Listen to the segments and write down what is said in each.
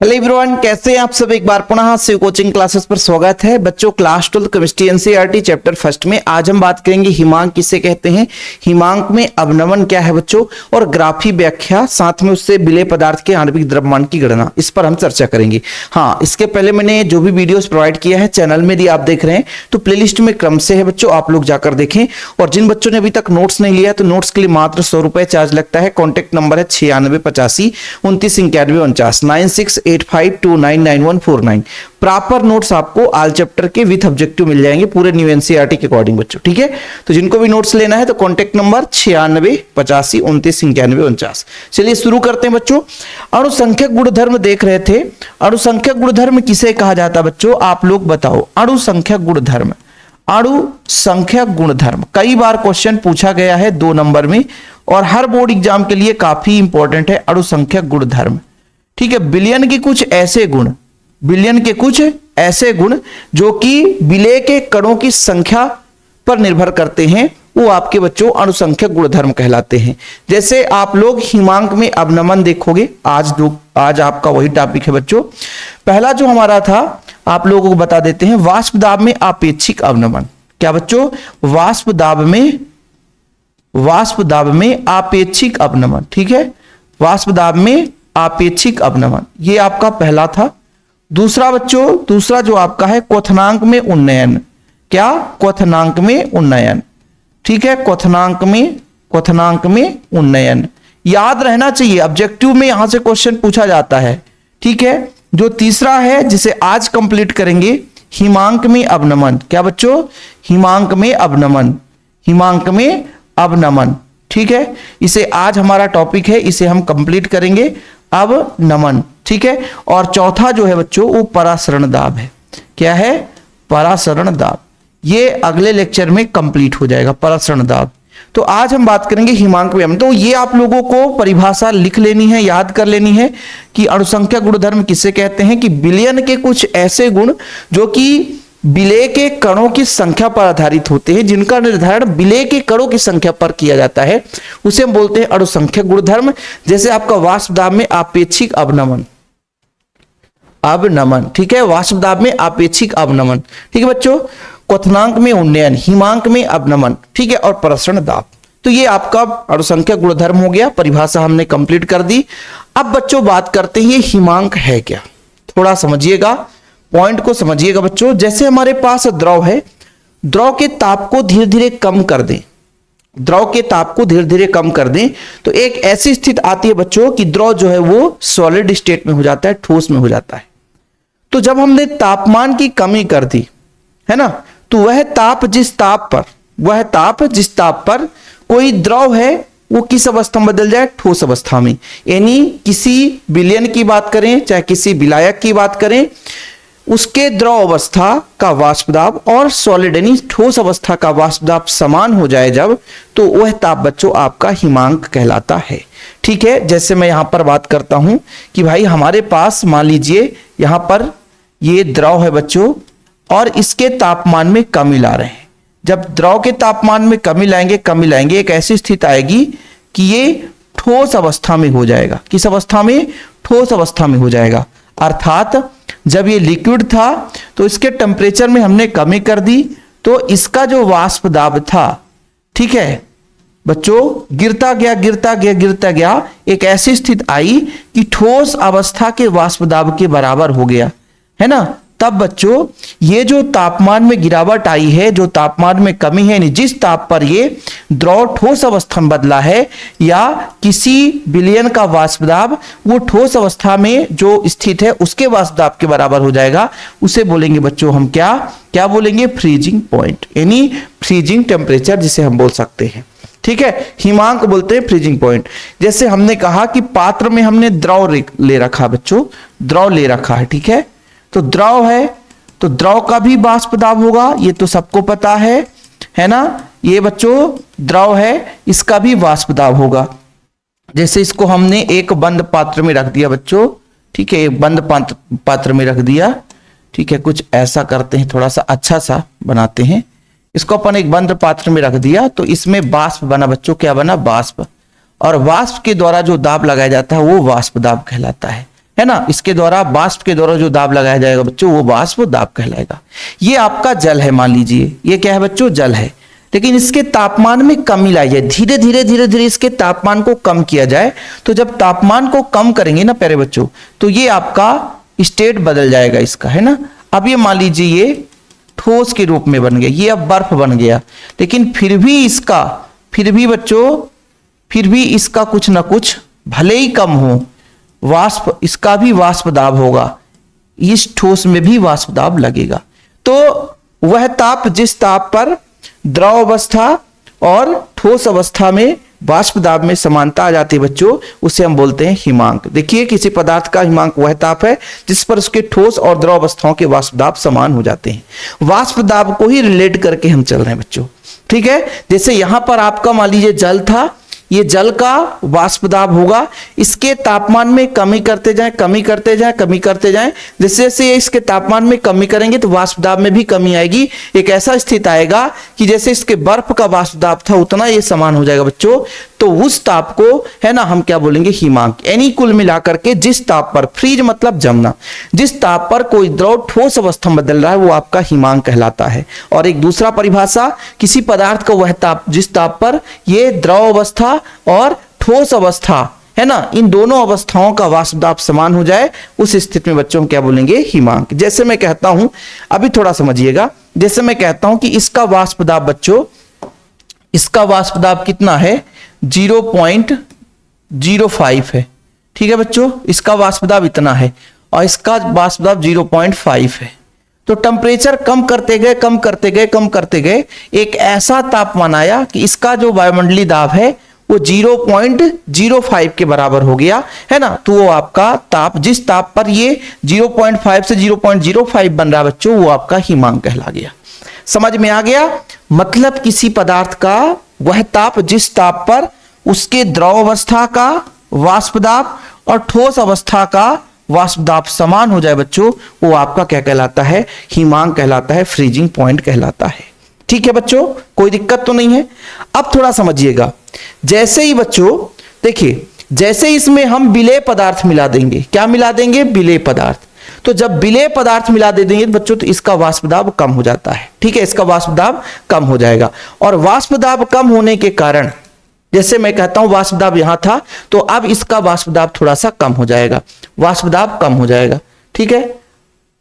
Hello everyone, कैसे हैं आप सब। एक बार पुनः शिव कोचिंग क्लासेस पर स्वागत है। बच्चों, class 12 chemistry NCERT chapter first में आज हम बात करेंगे हिमांक किसे कहते हैं, हिमांक में अवनमन क्या है बच्चों, और ग्राफी व्याख्या, साथ में उससे विलेय पदार्थ के आणविक द्रव्यमान की गणना, इस पर हम चर्चा करेंगे। हाँ, इसके पहले मैंने जो भी वीडियोस प्रोवाइड किया है चैनल में, यदि आप देख रहे हैं तो प्लेलिस्ट में क्रम से है बच्चों, आप लोग जाकर देखें। और जिन बच्चों ने अभी तक नोट्स नहीं लिया तो नोट्स के लिए मात्र 100 रुपए चार्ज लगता है। कॉन्टेक्ट नंबर है 9685 29 91 49 9685299149। प्रॉपर नोट्स आपको ऑल चैप्टर के विथ ऑब्जेक्टिव मिल जाएंगे पूरे न्यू एनसीईआरटी के अकॉर्डिंग बच्चों, ठीक है। तो जिनको भी नोट्स लेना है तो कॉन्टेक्ट नंबर 9685 29 91 49। चलिए शुरू करते हैं बच्चों। अणुसंख्यक गुणधर्म देख रहे थे। अणुसंख्यक गुणधर्म किसे कहा जाता है बच्चों, आप लोग बताओ। अणुसंख्यक गुणधर्म, अणुसंख्यक गुणधर्म कई बार क्वेश्चन पूछा गया है 2 नंबर में, और हर बोर्ड एग्जाम के लिए काफी इंपॉर्टेंट है अणुसंख्यक गुणधर्म, ठीक है। बिलियन के कुछ ऐसे गुण, बिलियन के कुछ ऐसे गुण जो कि विलेय के कणों की संख्या पर निर्भर करते हैं, वो आपके बच्चों अणुसंख्यक गुणधर्म कहलाते हैं। जैसे आप लोग हिमांक में अवनमन देखोगे, आज आपका वही टॉपिक है बच्चों। पहला जो हमारा था आप लोगों को बता देते हैं, वाष्प दाब में आपेक्षिक अवनमन। क्या बच्चों, वाष्प दाब में आपेक्षिक अवनमन, ठीक है। वाष्प दाब में आपेक्षिक अवनमन, ये आपका पहला था। दूसरा बच्चों, दूसरा जो आपका है क्वथनांक में उन्नयन। क्या, क्वथनांक में उन्नयन, ठीक है। क्वथनांक में उन्नयन याद रहना चाहिए, ऑब्जेक्टिव में यहां से क्वेश्चन पूछा जाता है, ठीक है। जो तीसरा है जिसे आज कंप्लीट करेंगे, हिमांक में अवनमन। क्या बच्चों, हिमांक में अवनमन, हिमांक में अवनमन, ठीक है। इसे आज हमारा टॉपिक है, इसे हम कंप्लीट करेंगे, अवनमन, ठीक है। और चौथा जो है बच्चों वो परासरण दाब है। क्या है, परासरण दाब। ये अगले लेक्चर में कंप्लीट हो जाएगा, परासरण दाब। तो आज हम बात करेंगे हिमांक में। तो ये आप लोगों को परिभाषा लिख लेनी है, याद कर लेनी है कि अणुसंख्यक गुणधर्म किसे कहते हैं, कि विलयन के कुछ ऐसे गुण जो कि विलेय के कणों की संख्या पर आधारित होते हैं, जिनका निर्धारण विलेय के कणों की संख्या पर किया जाता है, उसे हम बोलते हैं अणुसंख्यक गुणधर्म। जैसे आपका वाष्प दाब में आपेक्षिक अवनमन, ठीक है। वाष्प दाब में आपेक्षिक अवनमन, ठीक है बच्चों। क्वथनांक में उन्नयन, हिमांक में अवनमन, ठीक है, और परासरण दाब। तो ये आपका अणुसंख्यक गुणधर्म हो गया, परिभाषा हमने कंप्लीट कर दी। अब बच्चों बात करते हैं ये हिमांक है क्या, थोड़ा समझिएगा, पॉइंट को समझिएगा बच्चों। जैसे हमारे पास द्रव है, द्रव के ताप को धीरे धीरे कम कर दें, द्रव के ताप को धीरे धीरे कम कर दें तो एक ऐसी स्थिति आती है बच्चों कि द्रव जो है वो सॉलिड स्टेट में हो जाता है, ठोस में हो जाता है। तो जब हमने तापमान की कमी कर दी है ना, तो वह ताप जिस ताप पर कोई द्रव है वो किस अवस्था में बदल जाए, ठोस अवस्था में। यानी किसी विलयन की बात करें चाहे किसी विलायक की बात करें, उसके द्रव अवस्था का वाष्प दाब और सॉलिड यानी ठोस अवस्था का वाष्प दाब समान हो जाए जब, तो वह ताप बच्चों आपका हिमांक कहलाता है, ठीक है। जैसे मैं यहां पर बात करता हूं कि भाई हमारे पास मान लीजिए यहां पर ये द्रव है बच्चों, और इसके तापमान में कमी ला रहे हैं। जब द्रव के तापमान में कमी लाएंगे एक ऐसी स्थिति आएगी कि ये ठोस अवस्था में हो जाएगा। किस अवस्था में, ठोस अवस्था में हो जाएगा। अर्थात जब ये लिक्विड था तो इसके टेम्परेचर में हमने कमी कर दी, तो इसका जो वाष्प दाब था, ठीक है बच्चों, गिरता गया, एक ऐसी स्थिति आई कि ठोस अवस्था के वाष्प दाब के बराबर हो गया, है ना। तब बच्चों ये जो तापमान में गिरावट आई है, जो तापमान में कमी है, जिस ताप पर ये द्रव ठोस अवस्था में बदला है, या किसी विलयन का वाष्प दाब वो ठोस अवस्था में जो स्थित है उसके वाष्प दाब के बराबर हो जाएगा, उसे बोलेंगे बच्चों हम क्या बोलेंगे, फ्रीजिंग पॉइंट, यानी फ्रीजिंग टेम्परेचर जिसे हम बोल सकते हैं, ठीक है। हिमांक बोलते हैं फ्रीजिंग पॉइंट। जैसे हमने कहा कि पात्र में हमने द्रव ले रखा बच्चों, द्रव ले रखा है, ठीक है। तो द्रव है तो द्रव का भी वाष्प दाब होगा, ये तो सबको पता है ना। ये बच्चों द्रव है, इसका भी वाष्प दाब होगा। जैसे इसको हमने एक बंद पात्र में रख दिया बच्चों, ठीक है, एक बंद पात्र में रख दिया, ठीक है। कुछ ऐसा करते हैं, थोड़ा सा अच्छा सा बनाते हैं। इसको अपन एक बंद पात्र में रख दिया तो इसमें वाष्प बना बच्चों, क्या बना, वाष्प। और वाष्प के द्वारा जो दाब लगाया जाता है वो वाष्प दाब कहलाता है, है ना, इसके द्वारा वाष्प के द्वारा जो दाब लगाया जाएगा बच्चों वो वाष्प दाब कहलाएगा। ये आपका जल है, मान लीजिए ये क्या है बच्चों, जल है, लेकिन इसके तापमान में कमी लाई जाए, धीरे धीरे धीरे धीरे इसके तापमान को कम किया जाए। तो जब तापमान को कम करेंगे ना प्यारे बच्चों, तो ये आपका स्टेट बदल जाएगा इसका, है ना। अब ये मान लीजिए ये ठोस के रूप में बन गया, ये अब बर्फ बन गया, लेकिन फिर भी बच्चों फिर भी इसका कुछ ना कुछ भले ही कम हो वाष्प, इसका भी वाष्प दाब होगा, इस ठोस में भी वाष्प दाब लगेगा। तो वह ताप जिस ताप पर द्रव अवस्था और ठोस अवस्था में वाष्प दाब में समानता आ जाती है बच्चों, उसे हम बोलते हैं हिमांक। देखिए किसी पदार्थ का हिमांक वह ताप है जिस पर उसके ठोस और द्रव अवस्थाओं के वाष्प दाब समान हो जाते हैं। वाष्प दाब को ही रिलेट करके हम चल रहे हैं बच्चों, ठीक है। जैसे यहां पर आपका मान लीजिए जल था, ये जल का वाष्प दाब होगा, इसके तापमान में कमी करते जाएं, कमी करते जाएं, कमी करते जाएं, जैसे जैसे इसके तापमान में कमी करेंगे तो वाष्प दाब में भी कमी आएगी। एक ऐसा स्थिति आएगा कि जैसे इसके बर्फ का वाष्प दाब था उतना ये समान हो जाएगा बच्चों, तो उस ताप को है ना हम क्या बोलेंगे, हिमांक। यानी कुल मिलाकर के जिस ताप पर, फ्रीज मतलब जमना, जिस ताप पर कोई द्रव ठोस अवस्था में बदल रहा है वो आपका हिमांक कहलाता है। और एक दूसरा परिभाषा, किसी पदार्थ का वह ताप जिस ताप पर ये द्रव अवस्था और ठोस अवस्था है ना, इन दोनों अवस्थाओं का वाष्प दाब समान हो जाए, उस स्थिति में बच्चों हम क्या बोलेंगे, हिमांक। जैसे मैं कहता हूं, अभी थोड़ा समझिएगा, जैसे मैं कहता हूं कि इसका वाष्प दाब बच्चों, इसका वाष्प दाब कितना है, 0.05 है, ठीक है बच्चों, इसका वाष्प दाब इतना है और इसका वाष्प दाब 0.5 है। तो टेम्परेचर कम करते गए, कम करते गए, कम करते गए, एक ऐसा तापमान आया कि इसका जो वायुमंडलीय दाब है वो 0.05 के बराबर हो गया, है ना। तो वो आपका ताप, जिस ताप पर ये 0.5 से 0.05 बन रहा बच्चों, वो आपका हिमांक कहला गया। समझ में आ गया, मतलब किसी पदार्थ का वह ताप जिस ताप पर उसके द्रव अवस्था का वाष्प दाब और ठोस अवस्था का वाष्प दाब समान हो जाए बच्चों, वो आपका क्या कहलाता है, हिमांक कहलाता है, फ्रीजिंग पॉइंट कहलाता है। ठीक है बच्चों, कोई दिक्कत तो नहीं है। अब थोड़ा समझिएगा, जैसे ही बच्चों देखिए, जैसे इसमें हम विलेय पदार्थ मिला देंगे, क्या मिला देंगे, विलेय पदार्थ, तो जब विलेय पदार्थ मिला दे देंगे बच्चों तो इसका वाष्प दाब कम हो जाता है, ठीक है, इसका वाष्प दाब कम हो जाएगा। और वाष्प दाब कम होने के कारण, जैसे मैं कहता हूं वाष्प दाब यहां था, तो अब इसका वाष्प दाब थोड़ा सा कम हो जाएगा, वाष्प दाब कम हो जाएगा, ठीक है।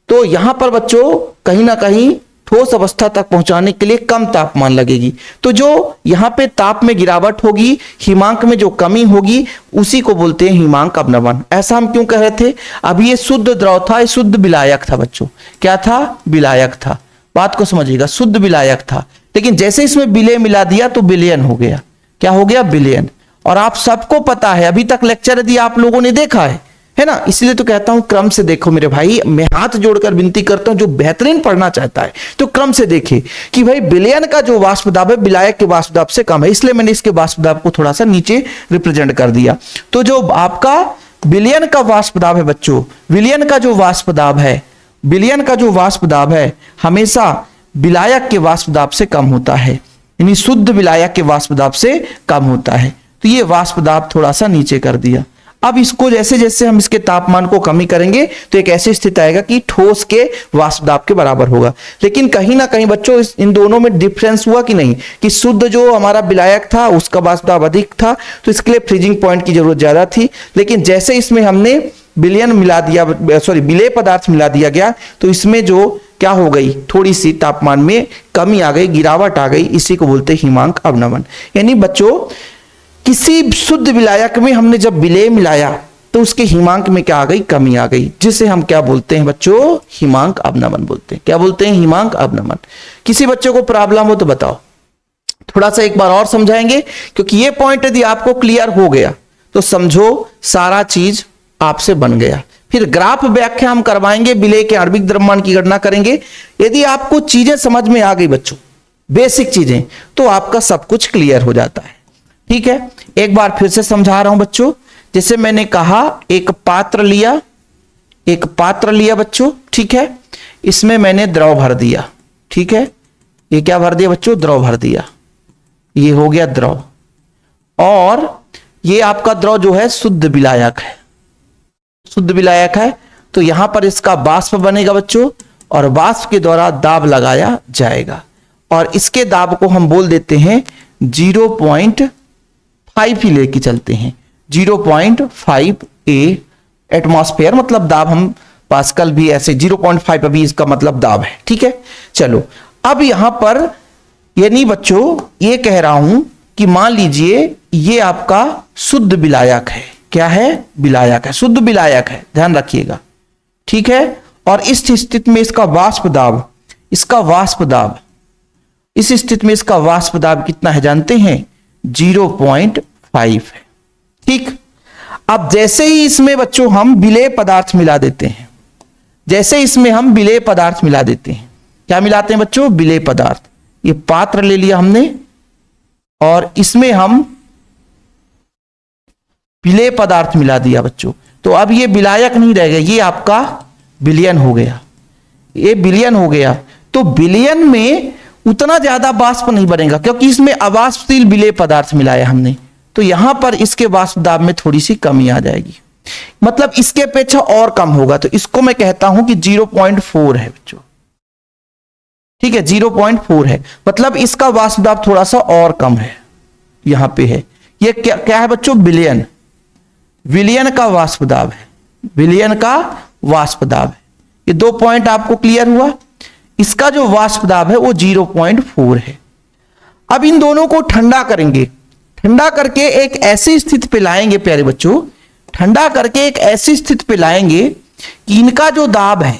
तो यहां पर बच्चों कहीं ना कहीं ठोस अवस्था तक पहुंचाने के लिए कम तापमान लगेगी, तो जो यहां पे ताप में गिरावट होगी, हिमांक में जो कमी होगी, उसी को बोलते हैं हिमांक अवनमन। ऐसा हम क्यों कह रहे थे, अब ये शुद्ध द्रव था, ये शुद्ध विलायक था बच्चों, क्या था, विलायक था, बात को समझिएगा, शुद्ध विलायक था, लेकिन जैसे इसमें विलेय मिला दिया तो विलयन हो गया, क्या हो गया, विलयन। और आप सबको पता है, अभी तक लेक्चर यदि आप लोगों ने देखा है ना, इसलिए तो कहता हूं क्रम से देखो मेरे भाई, मैं हाथ जोड़कर विनती करता हूं, जो बेहतरीन पढ़ना चाहता है तो क्रम से देखे कि भाई विलयन का जो वाष्प दाब है विलायक के वाष्प दाब से कम है, इसलिए मैंने इसके वाष्प दाब को थोड़ा सा नीचे रिप्रेजेंट कर दिया। तो जो आपका विलयन का वाष्प दाब है बच्चों, विलयन का जो वाष्प दाब है, विलयन का जो वाष्प दाब है हमेशा विलायक के वाष्प दाब से कम होता है, यानी शुद्ध विलायक के वाष्प दाब से कम होता है। तो ये वाष्प दाब थोड़ा सा नीचे कर दिया। अब इसको जैसे जैसे हम इसके तापमान को कमी करेंगे तो एक ऐसी स्थिति आएगा कि ठोस के वाष्प दाब के बराबर होगा। लेकिन कहीं ना कहीं बच्चों इन दोनों में डिफरेंस हुआ कि नहीं, कि शुद्ध जो हमारा विलायक था उसका वाष्प दाब अधिक था, तो इसके लिए फ्रीजिंग पॉइंट की जरूरत ज्यादा थी। लेकिन जैसे इसमें हमने विलयन मिला दिया, विलेय पदार्थ मिला दिया गया, तो इसमें जो क्या हो गई, थोड़ी सी तापमान में कमी आ गई, गिरावट आ गई, इसी को बोलते हैं हिमांक अवनमन। यानी बच्चों किसी शुद्ध विलायक में हमने जब विलेय मिलाया तो उसके हिमांक में क्या आ गई, कमी आ गई, जिसे हम क्या बोलते हैं बच्चों, हिमांक अवनमन बोलते हैं। क्या बोलते हैं, हिमांक अवनमन। किसी बच्चों को प्रॉब्लम हो तो बताओ, थोड़ा सा एक बार और समझाएंगे, क्योंकि ये पॉइंट यदि आपको क्लियर हो गया तो समझो सारा चीज आपसे बन गया। फिर ग्राफ व्याख्या हम करवाएंगे, विलेय के आणविक द्रव्यमान की गणना करेंगे। यदि आपको चीजें समझ में आ गई बच्चों, बेसिक चीजें, तो आपका सब कुछ क्लियर हो जाता है। ठीक है, एक बार फिर से समझा रहा हूं बच्चों। जैसे मैंने कहा, एक पात्र लिया बच्चों, ठीक है, इसमें मैंने द्रव भर दिया, ठीक है, ये क्या भर दिया बच्चों, द्रव भर दिया, ये हो गया द्रव, और ये आपका द्रव जो है शुद्ध विलायक है, शुद्ध विलायक है, तो यहां पर इसका वाष्प बनेगा बच्चों, और वाष्प के द्वारा दाब लगाया जाएगा, और इसके दाब को हम बोल देते हैं 0.5 ही लेके चलते हैं, 0.5 एटमॉस्फेयर, मतलब दाब हम पास्कल भी ऐसे 0.5 अभी इसका मतलब दाब है। ठीक है, चलो अब यहां पर यानी बच्चों ये कह रहा हूं कि मान लीजिए ये आपका शुद्ध विलायक है। क्या है? विलायक है, शुद्ध विलायक है, ध्यान रखिएगा। ठीक है, और इस स्थिति में इसका वाष्प दाब, इस स्थिति में इसका वाष्प दाब कितना है जानते हैं? 0.5 है। ठीक, अब जैसे ही इसमें बच्चों हम विलेय पदार्थ मिला देते हैं, क्या मिलाते हैं बच्चों? विलेय पदार्थ। ये पात्र ले लिया हमने और इसमें हम विलेय पदार्थ मिला दिया बच्चों, तो अब ये विलायक नहीं रह गया, ये आपका विलयन हो गया, ये विलयन हो गया। तो विलयन में उतना ज्यादा वाष्प नहीं बनेगा क्योंकि इसमें अवाष्पशील विलेय पदार्थ मिलाया हमने, तो यहां पर इसके वाष्प दाब में थोड़ी सी कमी आ जाएगी, मतलब इसके अपेक्षा और कम होगा। तो इसको मैं कहता हूं कि 0.4 है बच्चों। ठीक है, 0.4 है, मतलब इसका वाष्प दाब थोड़ा सा और कम है, यहां पे है। ये क्या है बच्चों? विलयन, विलयन का वाष्प दाब है, विलयन का वाष्प दाब है। ये 2 पॉइंट आपको क्लियर हुआ। इसका जो वाष्प दाब है वो 0.4 है। अब इन दोनों को ठंडा करेंगे, ठंडा करके एक ऐसी स्थिति पे लाएंगे प्यारे बच्चों, ठंडा करके एक ऐसी स्थिति पे लाएंगे कि इनका जो दाब है,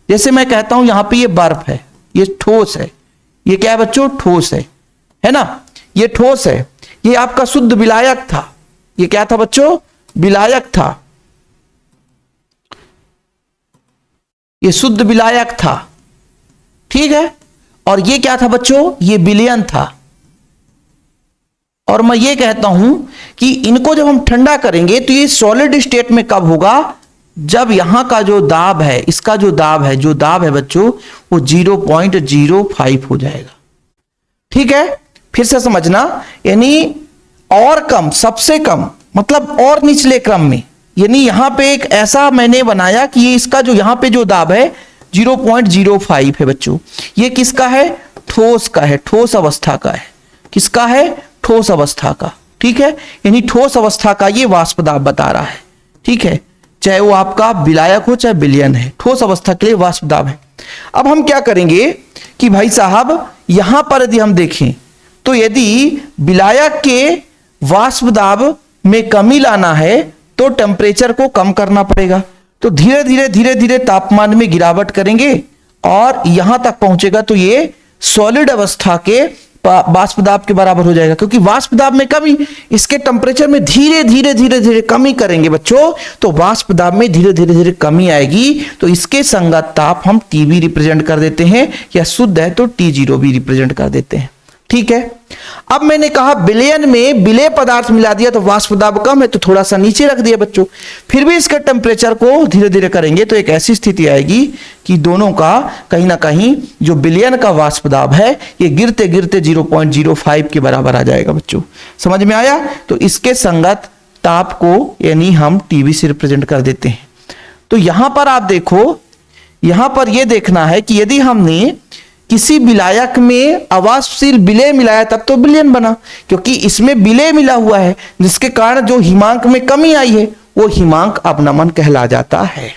जैसे मैं कहता हूं यहां पे ये बर्फ है, ये ठोस है, ये क्या है बच्चों? ठोस है ना, ये ठोस है। ये आपका शुद्ध विलायक था, ये क्या था बच्चों? विलायक था, ये शुद्ध विलायक था। ठीक है, और ये क्या था बच्चों? ये विलयन था। और मैं ये कहता हूं कि इनको जब हम ठंडा करेंगे तो ये सॉलिड स्टेट में कब होगा? जब यहां का जो दाब है, इसका जो दाब है बच्चों वो 0.05 हो जाएगा। ठीक है, फिर से समझना, यानी और कम, सबसे कम, मतलब और निचले क्रम में, यानी यहां पे एक ऐसा मैंने बनाया कि ये इसका जो यहां पे जो दाब है 0.05 है बच्चों। ये किसका है? ठोस का है, ठोस अवस्था का है। किसका है? ठोस अवस्था का। ठीक है, यानी ठोस अवस्था का ये वाष्प दाब बता रहा है। ठीक है, चाहे वो आपका विलायक हो चाहे विलयन है, ठोस अवस्था के लिए वाष्प दाब है। अब हम क्या करेंगे कि भाई साहब यहां पर यदि हम देखें तो यदि विलायक के वाष्प दाब में कमी लाना है तो टेम्परेचर को कम करना पड़ेगा। तो धीरे धीरे तापमान में गिरावट करेंगे और यहां तक पहुंचेगा तो ये सॉलिड अवस्था के वाष्प दाब के बराबर हो जाएगा, क्योंकि वाष्प दाब में कमी, इसके टेम्परेचर में धीरे धीरे कमी करेंगे बच्चों, तो वाष्प दाब में धीरे धीरे कमी आएगी। तो इसके संगत ताप हम टीवी रिप्रेजेंट कर देते हैं, या शुद्ध है तो T0 भी रिप्रेजेंट कर देते हैं। ठीक है, अब मैंने कहा विलयन में विलेय पदार्थ मिला दिया तो वाष्प दाब कम है तो थोड़ा सा नीचे रख दिया बच्चों, फिर भी इसके टेम्परेचर को धीरे धीरे करेंगे तो एक ऐसी स्थिति आएगी कि दोनों का कहीं ना कहीं जो विलयन का वाष्प दाब है ये गिरते गिरते 0.05 के बराबर आ जाएगा बच्चों। समझ में आया? तो इसके संगत ताप को यानी हम टीवी से रिप्रेजेंट कर देते हैं। तो यहां पर आप देखो, यहां पर यह देखना है कि यदि हमने किसी विलायक में अवाष्पशील विलेय मिलाया तब तो विलयन बना, क्योंकि इसमें विलेय मिला हुआ है जिसके कारण जो हिमांक में कमी आई है वो हिमांक अपनमन कहला जाता है।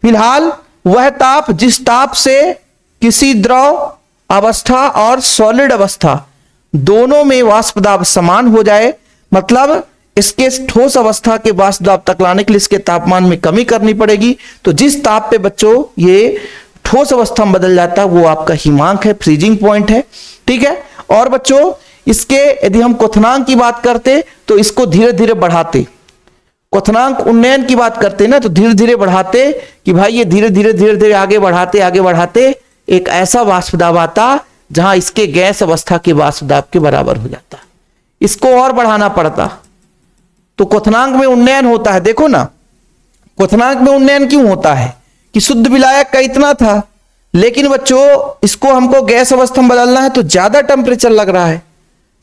फिलहाल वह ताप जिस ताप से किसी द्रव अवस्था और सॉलिड अवस्था दोनों में वाष्प दाब समान हो जाए, मतलब इसके ठोस अवस्था के वाष्प दाब तक लाने के लिए इसके तापमान में कमी करनी पड़ेगी। तो जिस ताप पे बच्चों ये ठोस अवस्था में बदल जाता है वो आपका हिमांक है, फ्रीजिंग पॉइंट है। ठीक है, और बच्चों इसके यदि हम क्वथनांक की बात करते तो इसको धीरे धीरे बढ़ाते, क्वथनांक उन्नयन की बात करते ना, तो धीरे धीरे बढ़ाते कि भाई ये धीरे धीरे आगे बढ़ाते एक ऐसा वाष्प दाब आता जहां इसके गैस अवस्था के वाष्प दाब के बराबर हो जाता। इसको और बढ़ाना पड़ता तो क्वथनांक में उन्नयन होता है। देखो ना, क्वथनांक में उन्नयन क्यों होता है कि शुद्ध विलायक का इतना था, लेकिन बच्चों इसको हमको गैस अवस्था में बदलना है तो ज्यादा टेम्परेचर लग रहा है।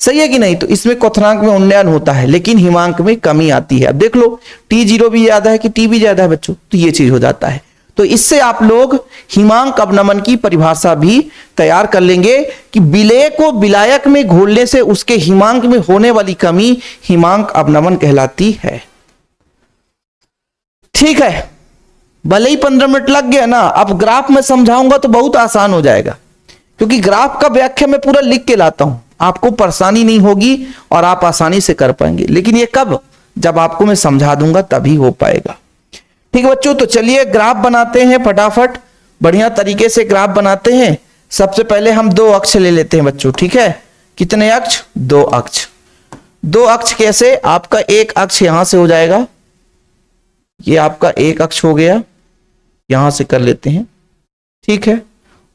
सही है कि नहीं? तो इसमें क्वथनांक में उन्नयन होता है लेकिन हिमांक में कमी आती है। अब देख लो T0 भी ज्यादा है कि T भी ज्यादा है बच्चों, तो ये चीज हो जाता है। तो इससे आप लोग हिमांक अवनमन की परिभाषा भी तैयार कर लेंगे कि विलेय को विलायक में घोलने से उसके हिमांक में होने वाली कमी हिमांक अवनमन कहलाती है। ठीक है, भले ही 15 मिनट लग गया ना, अब ग्राफ में समझाऊंगा तो बहुत आसान हो जाएगा, क्योंकि ग्राफ का व्याख्या मैं पूरा लिख के लाता हूं, आपको परेशानी नहीं होगी और आप आसानी से कर पाएंगे। लेकिन ये कब? जब आपको मैं समझा दूंगा तभी हो पाएगा। ठीक है बच्चों, तो चलिए ग्राफ बनाते हैं फटाफट, बढ़िया तरीके से ग्राफ बनाते हैं। सबसे पहले हम 2 अक्ष ले लेते हैं बच्चों। ठीक है, कितने अक्ष? 2 अक्ष। 2 अक्ष कैसे? आपका एक अक्ष यहां से हो जाएगा, ये आपका एक अक्ष हो गया, यहां से कर लेते हैं। ठीक है,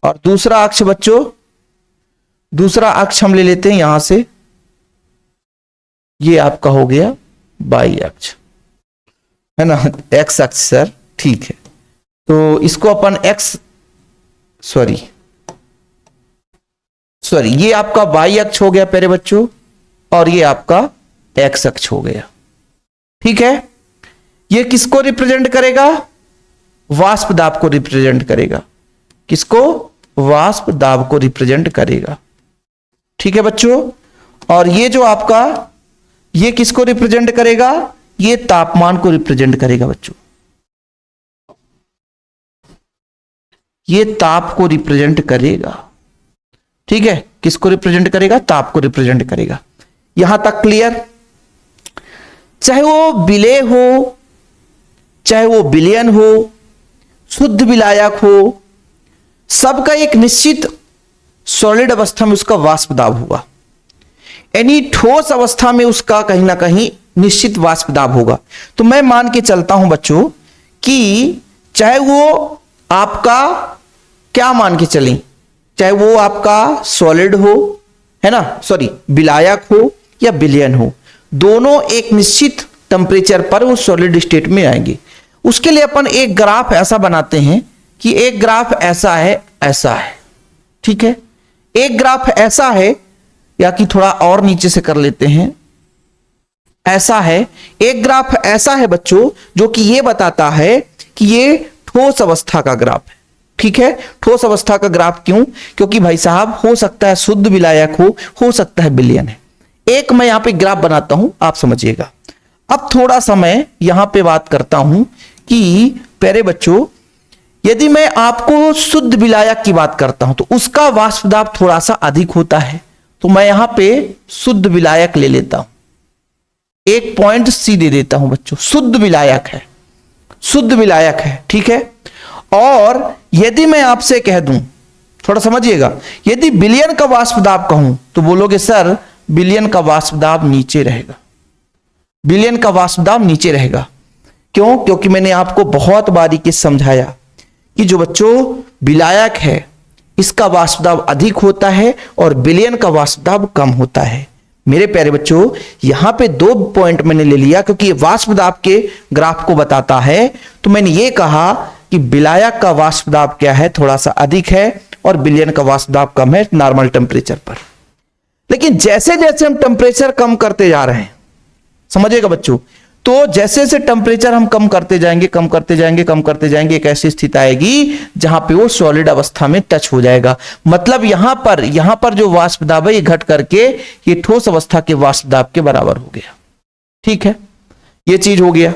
और दूसरा अक्ष बच्चों, दूसरा अक्ष हम ले लेते हैं यहां से, ये आपका हो गया वाई अक्ष, है ना, एक्स अक्ष सर। ठीक है, तो इसको अपन सॉरी ये आपका वाई अक्ष हो गया प्यारे बच्चों, और ये आपका एक्स अक्ष हो गया। ठीक है, ये किसको रिप्रेजेंट करेगा? वाष्प दाब को रिप्रेजेंट करेगा। किसको? वाष्प दाब को रिप्रेजेंट करेगा। ठीक है बच्चों, और ये जो आपका, ये किसको रिप्रेजेंट करेगा? ये तापमान को रिप्रेजेंट करेगा बच्चों, ये ताप को रिप्रेजेंट करेगा। ठीक है, किसको रिप्रेजेंट करेगा? ताप को रिप्रेजेंट करेगा। यहां तक क्लियर? चाहे वो विलेय हो, चाहे वो विलयन हो, शुद्ध विलायक हो, सबका एक निश्चित सॉलिड अवस्था में उसका वाष्प दाब होगा, यानी ठोस अवस्था में उसका कहीं ना कहीं निश्चित वाष्प दाब होगा। तो मैं मान के चलता हूं बच्चों कि चाहे वो आपका, क्या मान के चलें, चाहे वो आपका सॉलिड हो, है ना, सॉरी विलायक हो या विलयन हो, दोनों एक निश्चित टेम्परेचर पर वो सॉलिड स्टेट में आएंगे। उसके लिए अपन एक ग्राफ ऐसा बनाते हैं कि एक ग्राफ ऐसा है, ऐसा है। ठीक है, एक ग्राफ ऐसा है, या कि थोड़ा और नीचे से कर लेते हैं, ऐसा है। एक ग्राफ ऐसा है बच्चों जो कि ये बताता है कि ये ठोस अवस्था का ग्राफ है। ठीक है, ठोस अवस्था का ग्राफ क्यों? क्योंकि भाई साहब हो सकता है शुद्ध विलायक हो सकता है विलयन है। एक मैं यहां पे ग्राफ बनाता हूं, आप समझिएगा। अब थोड़ा सा मैं यहां पे बात करता हूं कि प्यारे बच्चों, यदि मैं आपको शुद्ध विलायक की बात करता हूं तो उसका वाष्प दाब थोड़ा सा अधिक होता है। तो मैं यहां पे शुद्ध विलायक ले लेता हूं, एक पॉइंट सी दे देता हूं बच्चों, शुद्ध विलायक है, शुद्ध विलायक है। ठीक है, और यदि मैं आपसे कह दूं, थोड़ा समझिएगा, यदि विलयन का वाष्प दाब कहूं तो बोलोगे सर विलयन का वाष्प दाब नीचे रहेगा, विलयन का वाष्प दाब नीचे रहेगा। क्यों? क्योंकि मैंने आपको बहुत बारीकी से समझाया कि जो बच्चों विलायक है इसका वाष्प दाब अधिक होता है और विलयन का वाष्प दाब कम होता है। मेरे प्यारे बच्चों, यहां पे 2 पॉइंट मैंने ले लिया क्योंकि ये वाष्प दाब के ग्राफ को बताता है। तो मैंने ये कहा कि विलायक का वाष्प दाब क्या है, थोड़ा सा अधिक है, और विलयन का वाष्प दाब कम है नॉर्मल टेम्परेचर पर। लेकिन जैसे जैसे हम टेम्परेचर कम करते जा रहे हैं, समझिएगा बच्चों, तो जैसे जैसे टेम्परेचर हम कम करते जाएंगे, कम करते जाएंगे, कम करते जाएंगे, एक ऐसी स्थिति आएगी जहां पे वो सॉलिड अवस्था में टच हो जाएगा। मतलब यहां पर जो वाष्प दाब है ये घट करके ये ठोस अवस्था के वाष्प दाब के बराबर हो गया। ठीक है, ये चीज हो गया।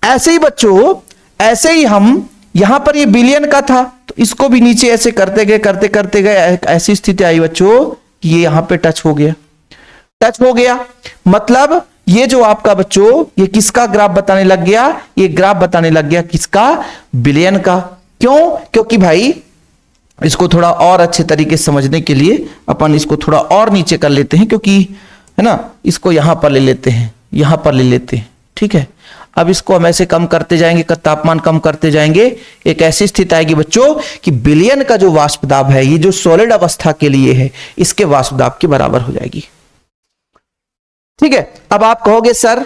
ऐसे ही बच्चों, ऐसे ही हम यहां पर ये विलयन का था तो इसको भी नीचे ऐसे करते गए, करते गए, ऐसी स्थिति आई बच्चों कि ये यहां पे टच हो गया, टच हो गया। मतलब ये जो आपका बच्चों, ये किसका ग्राफ बताने लग गया? ये ग्राफ बताने लग गया किसका? विलयन का। क्यों? क्योंकि भाई इसको थोड़ा और अच्छे तरीके से समझने के लिए अपन इसको थोड़ा और नीचे कर लेते हैं, क्योंकि है ना, इसको यहां पर ले लेते हैं, यहां पर ले लेते हैं। ठीक है, अब इसको हम ऐसे कम करते जाएंगे, तापमान कम करते जाएंगे, एक ऐसी स्थिति आएगी बच्चों कि विलयन का जो वाष्प दाब है, ये जो सॉलिड अवस्था के लिए है, इसके वाष्प दाब के बराबर हो जाएगी। ठीक है, अब आप कहोगे सर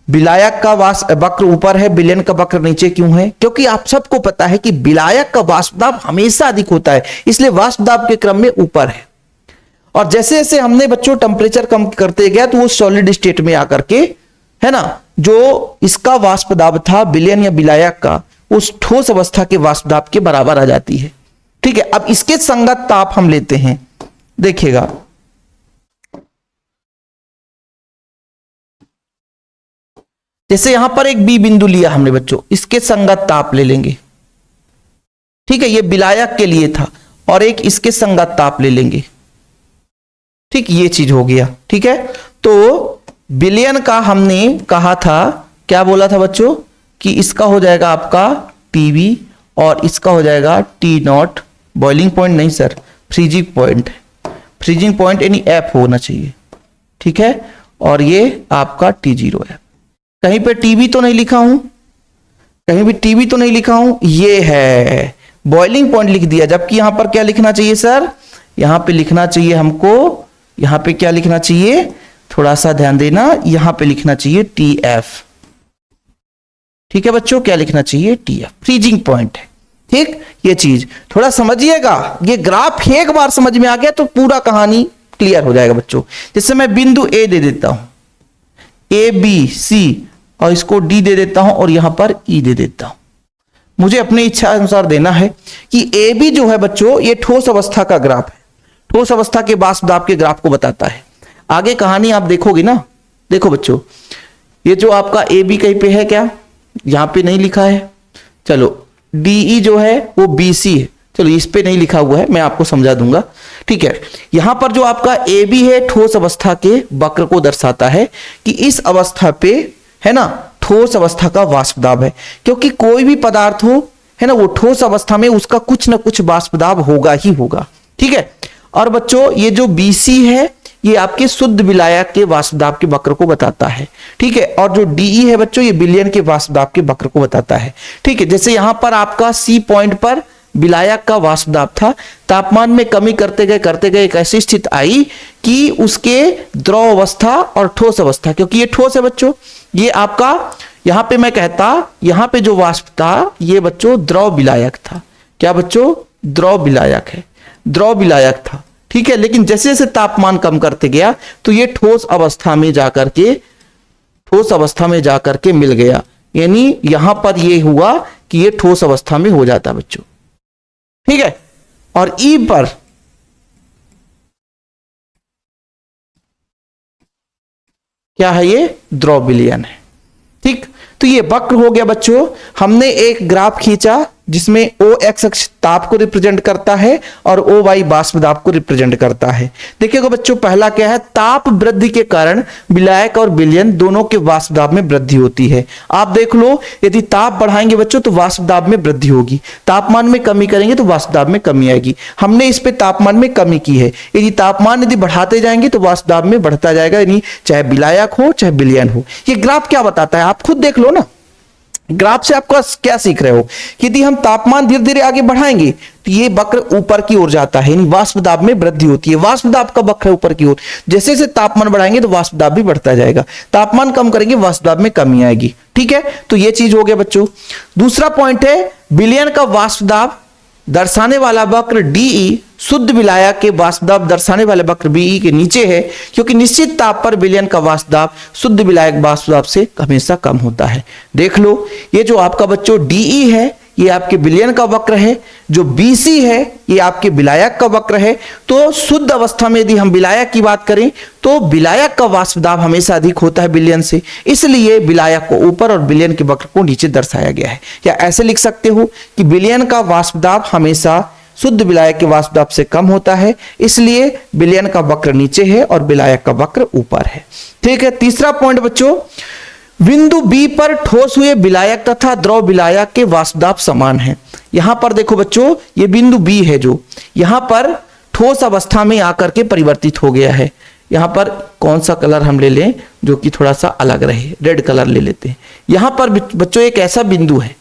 विलायक का वाष्प वक्र ऊपर है, विलयन का वक्र नीचे क्यों है? क्योंकि आप सबको पता है कि विलायक का वाष्प दाब हमेशा अधिक होता है, इसलिए वाष्प दाब के क्रम में ऊपर है। और जैसे जैसे हमने बच्चों टेम्परेचर कम करते गया तो वो सॉलिड स्टेट में आकर के, है ना, जो इसका वाष्प दाब था विलयन या विलायक का, उस ठोस अवस्था के वाष्प दाब के बराबर आ जाती है। ठीक है, अब इसके संगत ताप हम लेते हैं, देखिएगा जैसे यहां पर एक बी बिंदु लिया हमने बच्चों, इसके संगत ताप ले लेंगे। ठीक है, ये विलायक के लिए था, और एक इसके संगत ताप ले लेंगे। ठीक, ये चीज हो गया। ठीक है, तो विलयन का हमने कहा था, क्या बोला था बच्चों, कि इसका हो जाएगा आपका टीवी और इसका हो जाएगा टी नॉट। बॉइलिंग पॉइंट नहीं sir, freezing point, freezing point यानी एफ होना चाहिए। ठीक है, और ये आपका T0 है। कहीं पे टीवी तो नहीं लिखा हूं, कहीं भी टीवी तो नहीं लिखा हूं, ये है बॉइलिंग पॉइंट लिख दिया, जबकि यहां पर क्या लिखना चाहिए सर, यहां पे लिखना चाहिए हमको, यहां पे क्या लिखना चाहिए, थोड़ा सा ध्यान देना, यहां पे लिखना चाहिए TF। ठीक है बच्चों, क्या लिखना चाहिए, TF, फ्रीजिंग पॉइंट है। ठीक, ये चीज थोड़ा समझिएगा, ये ग्राफ एक बार समझ में आ गया तो पूरा कहानी क्लियर हो जाएगा बच्चों। जैसे मैं बिंदु ए दे देता हूं, ABC, और इसको D दे देता हूं, और यहां पर E दे देता हूं। मुझे अपनी इच्छा अनुसार देना है कि AB जो है बच्चों, ये ठोस अवस्था का ग्राफ है, ठोस अवस्था के वाष्प दाब के ग्राफ को बताता है। आगे कहानी आप देखोगे ना, देखो बच्चों, ये जो आपका AB कहीं पे है क्या, यहां पे नहीं लिखा है, चलो DE जो है वो BC है, चलो इस पे नहीं लिखा हुआ है, मैं आपको समझा दूंगा। ठीक है, यहां पर जो आपका AB है ठोस अवस्था के वक्र को दर्शाता है कि इस अवस्था पे, है ना, ठोस अवस्था का वाष्प दाब है, क्योंकि कोई भी पदार्थ हो, है ना, वो ठोस अवस्था में उसका कुछ ना कुछ वाष्प दाब होगा ही होगा। ठीक है, और बच्चों ये जो BC है ये आपके शुद्ध विलायक के वाष्प दाब के वक्र को बताता है। ठीक है, और जो DE है बच्चों, ये विलयन के वाष्प दाब के वक्र को बताता है। ठीक है, जैसे यहां पर आपका C पॉइंट पर विलायक का वाष्प दाब था, तापमान में कमी करते गए एक ऐसी स्थिति आई कि उसके द्रव अवस्था और ठोस अवस्था, क्योंकि ये ठोस है बच्चों, ये आपका यहां पे मैं कहता, यहां पे जो वाष्प था ये बच्चों द्रव विलायक था। क्या बच्चों, द्रव विलायक है, द्रव विलायक था। ठीक है, लेकिन जैसे जैसे तापमान कम करते गया तो ये ठोस अवस्था में जाकर के, ठोस अवस्था में जाकर के मिल गया, यानी यहां पर ये हुआ कि ये ठोस अवस्था में हो जाता बच्चों। ठीक है, और ई पर क्या है, ये द्रव विलयन है। ठीक, तो ये वक्र हो गया बच्चों। हमने एक ग्राफ खींचा जिसमें OX अक्ष ताप को रिप्रेजेंट करता है और OY वाष्प दाब को रिप्रेजेंट करता है। देखिएगा बच्चों, पहला क्या है, ताप वृद्धि के कारण विलायक और विलयन दोनों के वाष्प दाब में वृद्धि होती है। आप देख लो, यदि ताप बढ़ाएंगे बच्चों तो वाष्प दाब में वृद्धि होगी, तापमान में कमी करेंगे तो वाष्प दाब में कमी आएगी। हमने इस पे तापमान में कमी की है, यदि तापमान यदि बढ़ाते जाएंगे तो वाष्प दाब में बढ़ता जाएगा, यानी चाहे विलायक हो चाहे विलयन हो। ये ग्राफ क्या बताता है, आप खुद देख लो ना, ग्राफ से आपको क्या सीख रहे हो, यदि हम तापमान धीरे धीरे आगे बढ़ाएंगे तो ये वक्र ऊपर की ओर जाता है, यानी वाष्प दाब में वृद्धि होती है। वाष्प दाब का वक्र है ऊपर की ओर, जैसे जैसे तापमान बढ़ाएंगे तो वाष्प दाब भी बढ़ता जाएगा, तापमान कम करेंगे वाष्प दाब में कमी आएगी। ठीक है, तो ये चीज हो गया बच्चों। दूसरा पॉइंट है, विलयन का वाष्प दाब दर्शाने वाला वक्र DE शुद्ध विलायक के वाष्प दाब दर्शाने वाले वक्र BE के नीचे है, क्योंकि निश्चित ताप पर विलयन का वाष्प दाब शुद्ध विलायक वाष्प दाब से हमेशा कम होता है। देख लो, ये जो आपका बच्चों DE है ये आपके विलयन का वक्र है, जो BC है ये आपके विलायक का वक्र है। तो शुद्ध अवस्था में यदि हम विलायक की बात करें तो विलायक का वाष्प दाब हमेशा अधिक होता है विलयन से, इसलिए विलायक को ऊपर और विलयन के वक्र को नीचे दर्शाया गया है। या ऐसे लिख सकते हो कि विलयन का वाष्प दाब हमेशा शुद्ध विलायक के वाष्प दाब से कम होता है, इसलिए विलयन का वक्र नीचे है और विलायक का वक्र ऊपर है। ठीक है, तीसरा पॉइंट बच्चों, बिंदु B पर ठोस हुए विलायक तथा द्रव विलायक के वाष्प दाब समान है। यहां पर देखो बच्चों, ये बिंदु B है जो यहां पर ठोस अवस्था में आकर के परिवर्तित हो गया है। यहां पर कौन सा कलर हम ले लें जो कि थोड़ा सा अलग रहे, रेड कलर ले लेते हैं। यहां पर बच्चों एक ऐसा बिंदु है,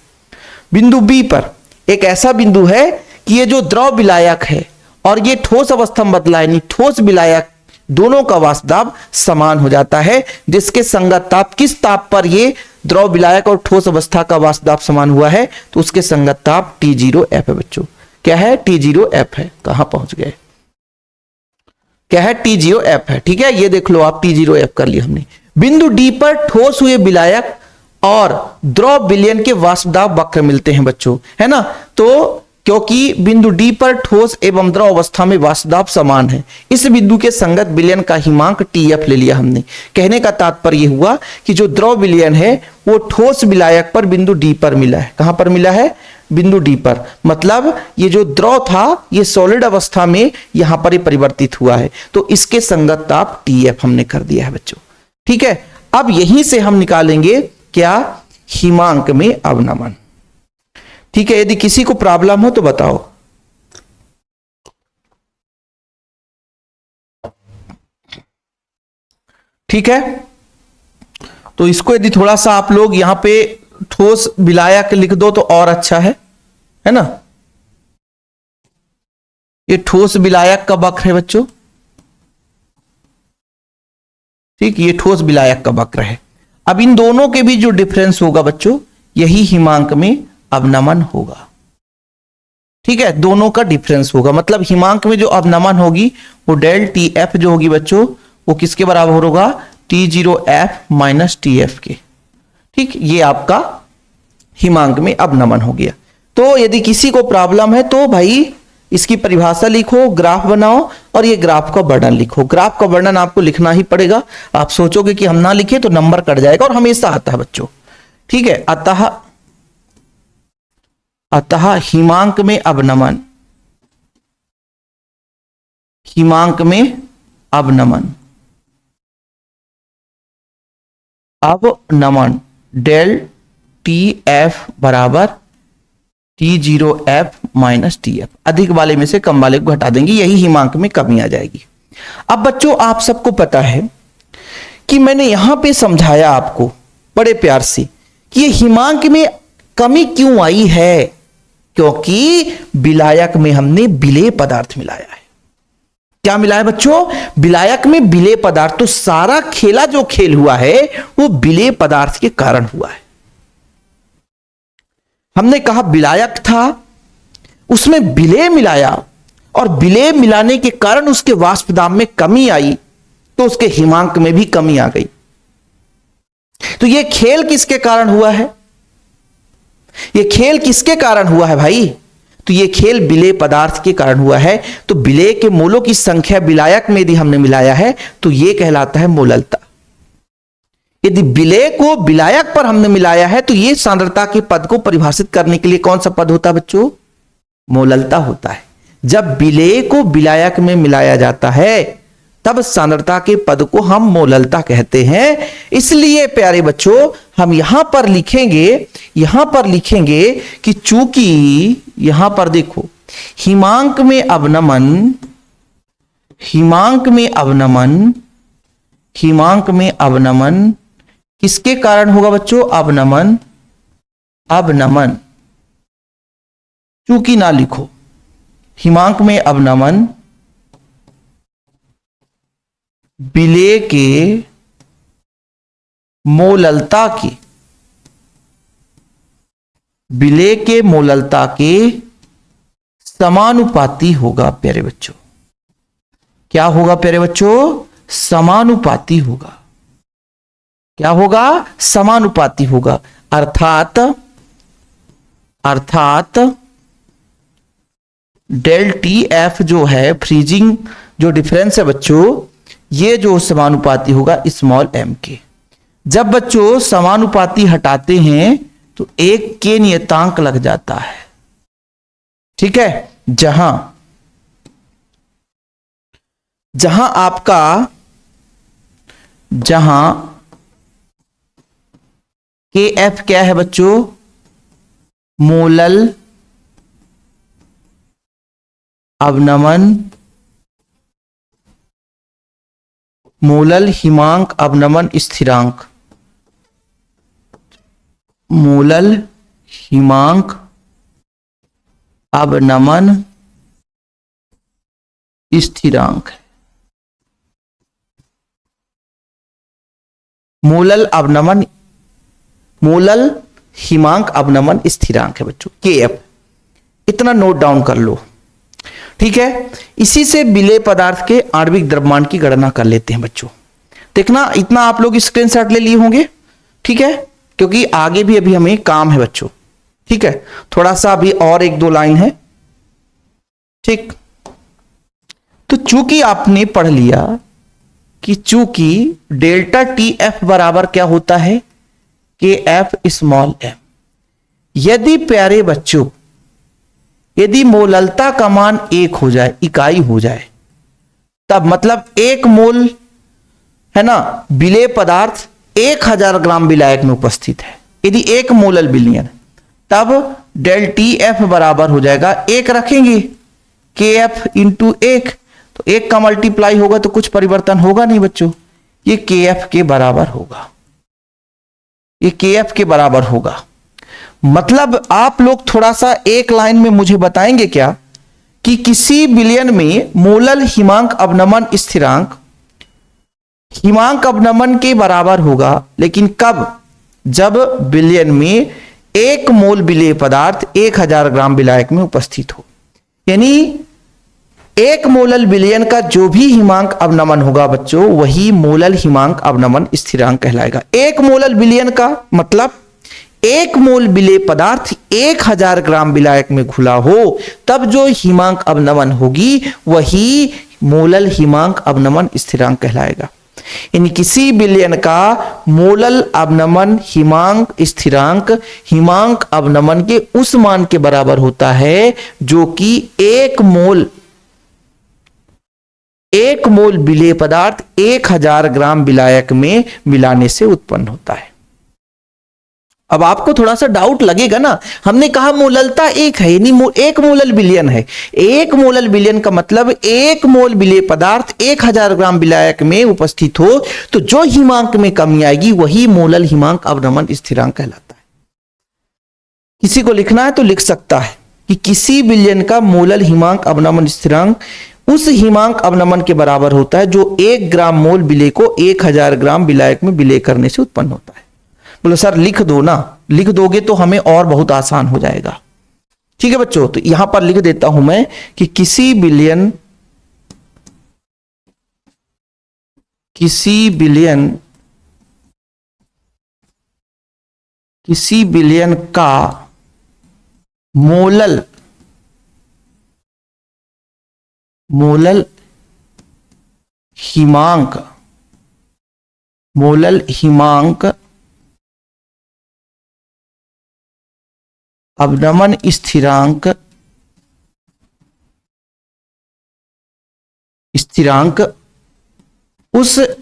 बिंदु B पर एक ऐसा बिंदु है कि ये जो द्रव विलायक है और ये ठोस अवस्था में बदला है, यानी ठोस विलायक दोनों का वाष्प दाब समान हो जाता है, जिसके संगत ताप, किस ताप पर ये द्रव विलायक और ठोस अवस्था का वाष्प दाब समान हुआ है, तो उसके संगत ताप T0F है बच्चों। क्या है, T0F है। कहां पहुंच गए, क्या है, T0F है। ठीक है, ये देख लो आप, T0F कर लिया हमने। बिंदु डी पर ठोस हुए विलायक और द्रव विलयन के वाष्प दाब वक्र मिलते हैं बच्चों, है ना। तो क्योंकि बिंदु डी पर ठोस एवं द्रव अवस्था में वाष्प दाब समान है, इस बिंदु के संगत विलयन का हिमांक TF ले लिया हमने। कहने का तात्पर्य हुआ कि जो द्रव विलयन है वो ठोस विलायक पर बिंदु डी पर मिला है। कहां पर मिला है, बिंदु डी पर। मतलब ये जो द्रव था ये सॉलिड अवस्था में यहां पर ही परिवर्तित हुआ है, तो इसके संगत ताप TF हमने कर दिया है बच्चों। ठीक है, अब यहीं से हम निकालेंगे क्या, हिमांक में अवनमन। ठीक है, यदि किसी को प्रॉब्लम हो तो बताओ। ठीक है, तो इसको यदि थोड़ा सा आप लोग यहां पे ठोस विलायक लिख दो तो और अच्छा है ना। ये ठोस विलायक का वक्र है बच्चों। ठीक, ये ठोस विलायक का वक्र है। अब इन दोनों के बीच जो डिफरेंस होगा बच्चों, यही हिमांक में अवनमन होगा। ठीक है, दोनों का डिफरेंस होगा, मतलब हिमांक में जो अवनमन होगी वो डेल TF जो होगी बच्चों, वो किसके बराबर होगा, T0F माइनस TF के। ठीक, ये आपका हिमांक में अवनमन हो गया। तो यदि किसी को प्रॉब्लम है तो भाई इसकी परिभाषा लिखो, ग्राफ बनाओ और ये ग्राफ का वर्णन लिखो। ग्राफ का वर्णन आपको लिखना ही पड़ेगा। आप सोचोगे कि हम ना लिखे तो नंबर कट जाएगा, और हमेशा आता है बच्चों। ठीक है, अतः हिमांक में अवनमन, हिमांक में अवनमन, अवनमन डेल TF बराबर T0F माइनस TF। अधिक वाले में से कम वाले को घटा देंगे, यही हिमांक में कमी आ जाएगी। अब बच्चों आप सबको पता है कि मैंने यहां पे समझाया आपको बड़े प्यार से कि ये हिमांक में कमी क्यों आई है, क्योंकि विलायक में हमने विलेय पदार्थ मिलाया है। क्या मिला है बच्चों, विलायक में विलेय पदार्थ। तो सारा खेला जो खेल हुआ है वो विलेय पदार्थ के कारण हुआ है। हमने कहा विलायक था, उसमें विलेय मिलाया और विलेय मिलाने के कारण उसके वाष्प दाब में कमी आई, तो उसके हिमांक में भी कमी आ गई। तो यह खेल किसके कारण हुआ है, यह खेल किसके कारण हुआ है भाई, तो यह खेल विलेय पदार्थ के कारण हुआ है। तो विलेय के मोलों की संख्या विलायक में यदि हमने मिलाया है तो यह कहलाता है मोललता। यदि विलेय को विलायक पर हमने मिलाया है तो यह सांद्रता के पद को परिभाषित करने के लिए कौन सा पद होता है बच्चों, मोललता होता है। जब विलेय को विलायक में मिलाया जाता है तब सांद्रता के पद को हम मोललता कहते हैं। इसलिए प्यारे बच्चों हम यहां पर लिखेंगे कि चूंकि यहां पर देखो हिमांक में अवनमन किसके कारण होगा बच्चों, अवनमन चूंकि ना लिखो, हिमांक में अवनमन विलेय के मोललता के समानुपाती होगा प्यारे बच्चों। क्या होगा प्यारे बच्चों, समानुपाती होगा। क्या होगा, समानुपाती होगा। अर्थात डेल TF जो है फ्रीजिंग जो डिफरेंस है बच्चों, ये जो समानुपाती होगा स्मॉल m के। जब बच्चों समानुपाती हटाते हैं तो एक के नियतांक लग जाता है। ठीक है, जहां KF क्या है बच्चों, मोलल अवनमन, मोलल हिमांक अवनमन स्थिरांक, मोलल हिमांक अवनमन स्थिरांक है। मोलल हिमांक अवनमन स्थिरांक है बच्चों, KF। इतना नोट डाउन कर लो। ठीक है, इसी से विलेय पदार्थ के आणविक द्रव्यमान की गणना कर लेते हैं बच्चों। देखना इतना आप लोग स्क्रीनशॉट ले लिए होंगे, ठीक है, क्योंकि आगे भी अभी हमें काम है बच्चों। ठीक है, थोड़ा सा अभी और एक दो लाइन है। ठीक, तो चूंकि आपने पढ़ लिया कि चूंकि डेल्टा टी एफ बराबर क्या होता है, के एफ स्मॉल एम। यदि प्यारे बच्चों, यदि मोललता का मान 1 हो जाए, इकाई हो जाए, तब मतलब 1 मोल है ना विलेय पदार्थ 1000 ग्राम विलायक में उपस्थित है। यदि 1 मोलल विलयन, तब डेल टी एफ बराबर हो जाएगा, 1 रखेंगे के एफ इंटू 1, तो 1 का मल्टीप्लाई होगा तो कुछ परिवर्तन होगा नहीं बच्चों, ये के एफ के बराबर होगा, ये के एफ के बराबर होगा। मतलब आप लोग थोड़ा सा एक लाइन में मुझे बताएंगे क्या कि किसी विलयन में मोलल हिमांक अवनमन स्थिरांक हिमांक अवनमन के बराबर होगा, लेकिन कब? जब विलयन में 1 मोल विलेय पदार्थ 1000 ग्राम विलायक में उपस्थित हो। यानी 1 मोलल विलयन का जो भी हिमांक अवनमन होगा बच्चों, वही मोलल हिमांक अवनमन स्थिरांक कहलाएगा। 1 मोलल विलयन का मतलब 1 मोल विलेय पदार्थ 1000 ग्राम विलायक में घुला हो, तब जो हिमांक अवनमन होगी वही मोलल हिमांक अवनमन स्थिरांक कहलाएगा। यानी किसी विलयन का मोलल अवनमन हिमांक स्थिरांक हिमांक अवनमन के उस मान के बराबर होता है जो कि 1 मोल विलेय पदार्थ 1000 ग्राम विलायक में मिलाने से उत्पन्न होता है। अब आपको थोड़ा सा डाउट लगेगा ना, हमने कहा मोललता 1 है, यानी 1 मोलल विलयन है। 1 मोलल विलयन का मतलब 1 मोल विलेय पदार्थ 1000 ग्राम विलायक में उपस्थित हो, तो जो हिमांक में कमी आएगी वही मोलल हिमांक अवनमन स्थिरांक कहलाता है। किसी को लिखना है तो लिख सकता है कि किसी विलयन का मोलल हिमांक अवनमन स्थिरांक उस हिमांक अवनमन के बराबर होता है जो 1 ग्राम मोल विलेय को 1000 ग्राम विलायक में विलेय करने से उत्पन्न होता है। बोलो सर लिख दो ना, लिख दोगे तो हमें और बहुत आसान हो जाएगा। ठीक है बच्चों, तो यहां पर लिख देता हूं मैं कि किसी विलयन का मोलल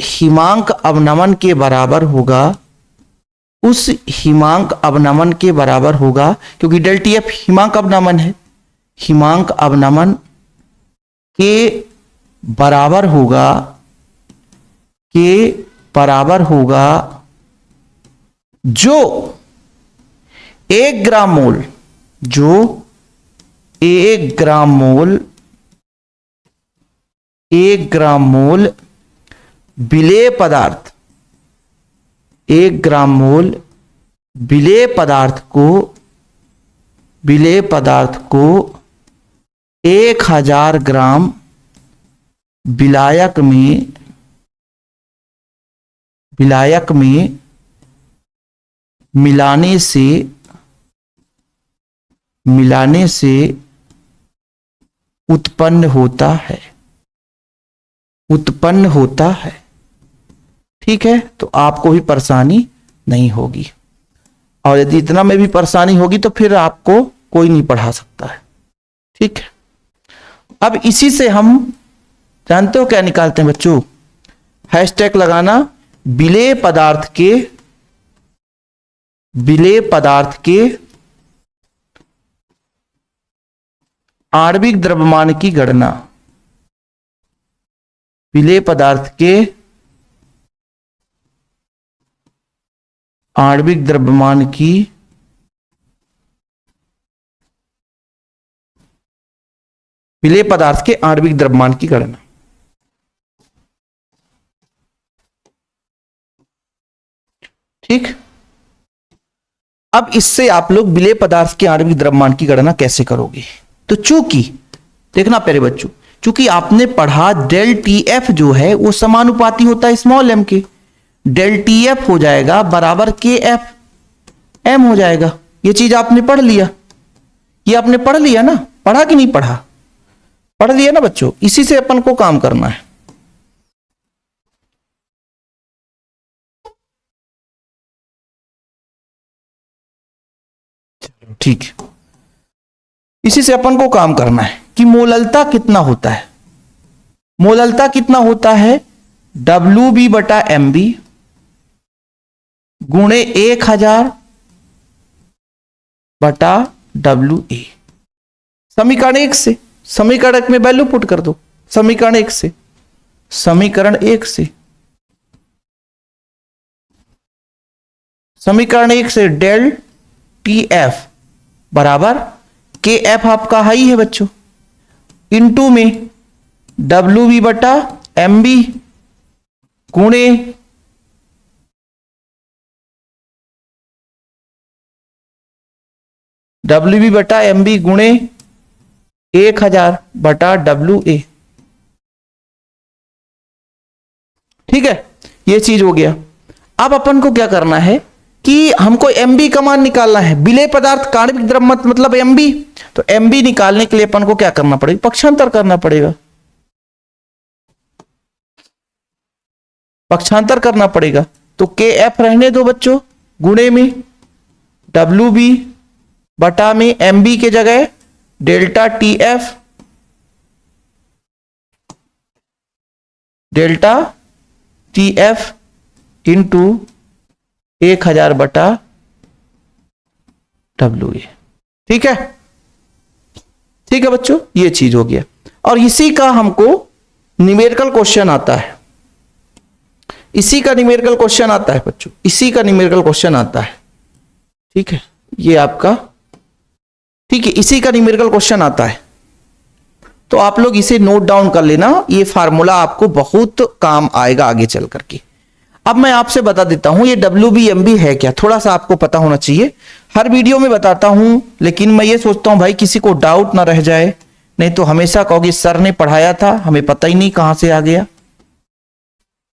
हिमांक अवनमन स्थिरांक उस हिमांक अवनमन के बराबर होगा, क्योंकि डेल टी एफ हिमांक अवनमन है, हिमांक अवनमन के बराबर होगा जो 1 ग्राम मोल विलेय पदार्थ 1 ग्राम मोल विलेय पदार्थ को 1000 ग्राम विलायक में मिलाने से उत्पन्न होता है। ठीक है, तो आपको भी परेशानी नहीं होगी, और यदि इतना में भी परेशानी होगी तो फिर आपको कोई नहीं पढ़ा सकता है। ठीक है, अब इसी से हम जानते हो क्या निकालते हैं बच्चों? हैशटैग लगाना, विलेय पदार्थ के आणविक द्रव्यमान की गणना। विलेय पदार्थ के आणविक द्रव्यमान की विलेय पदार्थ के आणविक द्रव्यमान की गणना। ठीक, अब इससे आप लोग विलेय पदार्थ के आणविक द्रव्यमान की गणना कैसे करोगे? तो चूंकि देखना प्यारे बच्चों, क्योंकि आपने पढ़ा डेल टी एफ जो है वो समानुपाती होता है स्मॉल एम के। डेल टी एफ हो जाएगा बराबर के एफ एम हो जाएगा। ये चीज आपने पढ़ लिया, ये आपने पढ़ लिया ना, पढ़ा कि नहीं पढ़ा? पढ़ लिया ना बच्चों। इसी से अपन को काम करना है। ठीक है, इसी से अपन को काम करना है कि मोललता कितना होता है। मोललता कितना होता है? डब्ल्यू बी बटा एम बी गुणे 1000 बटा डब्ल्यू ए। समीकरण 1 से, समीकरण 1 में वैल्यू पुट कर दो। समीकरण 1 से, समीकरण 1 से, समीकरण 1 से डेल टी एफ बराबर के एफ आपका हाई है बच्चों, इनटू में डब्ल्यू बी बटा एम बी गुणे डब्ल्यू बी बटा एम बी गुणे 1000 बटा डब्ल्यू ए। ठीक है, ये चीज हो गया। अब अपन को क्या करना है कि हमको एम बी का मान निकालना है। विलेय पदार्थ का आणविक द्रव्यमान मतलब एम बी। तो एम बी निकालने के लिए अपन को क्या करना पड़ेगा? पक्षांतर करना पड़ेगा। पक्षांतर करना पड़ेगा। तो के एफ रहने दो बच्चों, गुणे में डब्ल्यू बी बटा में एम बी के जगह delta T F, delta T F into 1000 बटा डब्ल्यू ए। ठीक है, ठीक है बच्चों, ये चीज हो गया। और इसी का हमको न्यूमेरिकल क्वेश्चन आता है। इसी का न्यूमेरिकल क्वेश्चन आता है बच्चों, इसी का न्यूमेरिकल क्वेश्चन आता है। ठीक है, ये आपका, ठीक है, इसी का न्यूमेरिकल क्वेश्चन आता है। तो आप लोग इसे नोट डाउन कर लेना, ये फार्मूला आपको बहुत काम आएगा आगे चल करके। अब मैं आपसे बता देता हूं ये WBMB है क्या, थोड़ा सा आपको पता होना चाहिए। हर वीडियो में बताता हूं, लेकिन मैं ये सोचता हूं भाई किसी को डाउट ना रह जाए, नहीं तो हमेशा कहोगे सर ने पढ़ाया था हमें पता ही नहीं कहां से आ गया।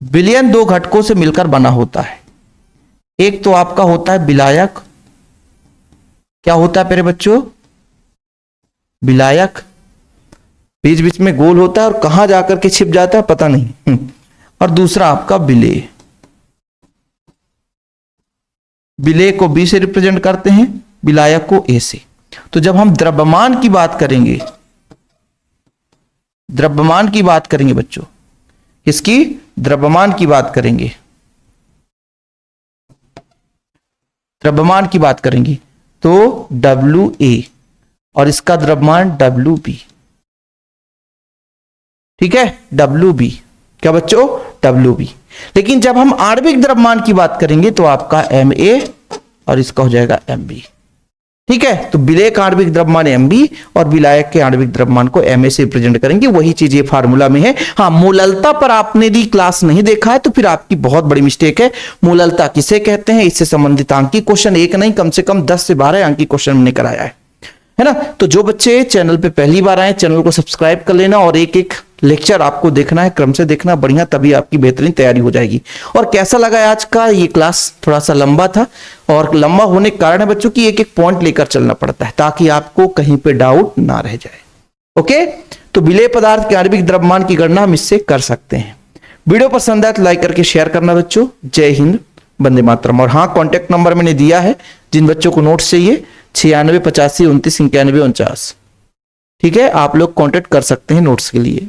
विलयन 2 घटकों से मिलकर बना होता है। एक तो आपका होता है विलायक। क्या होता है मेरे बच्चों? विलायक। बीच बीच में गोल होता है और कहां जाकर के छिप जाता है पता नहीं। और दूसरा आपका विलेय। विलेय को बी से रिप्रेजेंट करते हैं, विलायक को ए से। तो जब हम द्रव्यमान की बात करेंगे, द्रव्यमान की बात करेंगे बच्चों, इसकी द्रव्यमान की बात करेंगे, द्रव्यमान की बात करेंगे तो डब्ल्यू ए और इसका द्रव्यमान डब्ल्यू बी। ठीक है, डब्ल्यू बी। क्या बच्चों? W B. लेकिन जब हम आणविक द्रव्यमान की बात करेंगे तो आपका एम ए और इसका हो जाएगा एम बी। ठीक है, तो विलेय का आणविक द्रव्यमान एम बी और विलायक के आणविक द्रव्यमान को एम ए से रिप्रेजेंट करेंगे। वही चीज ये फार्मूला में है। हाँ, मोललता पर आपने यदि क्लास नहीं देखा है तो फिर आपकी बहुत बड़ी मिस्टेक है। मोललता किसे कहते हैं, इससे संबंधित अंकीय क्वेश्चन एक नहीं कम से कम 10 से 12 अंकीय क्वेश्चन हमने कराया है ना। तो जो बच्चे चैनल पे पहली बार आए, चैनल को सब्सक्राइब कर लेना और एक एक लेक्चर आपको देखना है, क्रम से देखना बढ़िया, तभी आपकी बेहतरीन तैयारी हो जाएगी। और कैसा लगा आज का ये क्लास? थोड़ा सा लंबा था और लंबा होने के कारण है बच्चों की एक एक पॉइंट लेकर चलना पड़ता है ताकि आपको कहीं पे डाउट ना रह जाए। ओके, तो विलेय पदार्थ के आणविक द्रव्यमान की गणना हम इससे कर सकते हैं। वीडियो पसंद आए तो लाइक करके शेयर करना बच्चों। जय हिंद, वंदे मातरम। और हाँ, कॉन्टेक्ट नंबर मैंने दिया है, जिन बच्चों को नोट्स चाहिए 96 85 29 91 49। ठीक है, आप लोग कॉन्टेक्ट कर सकते हैं नोट्स के लिए।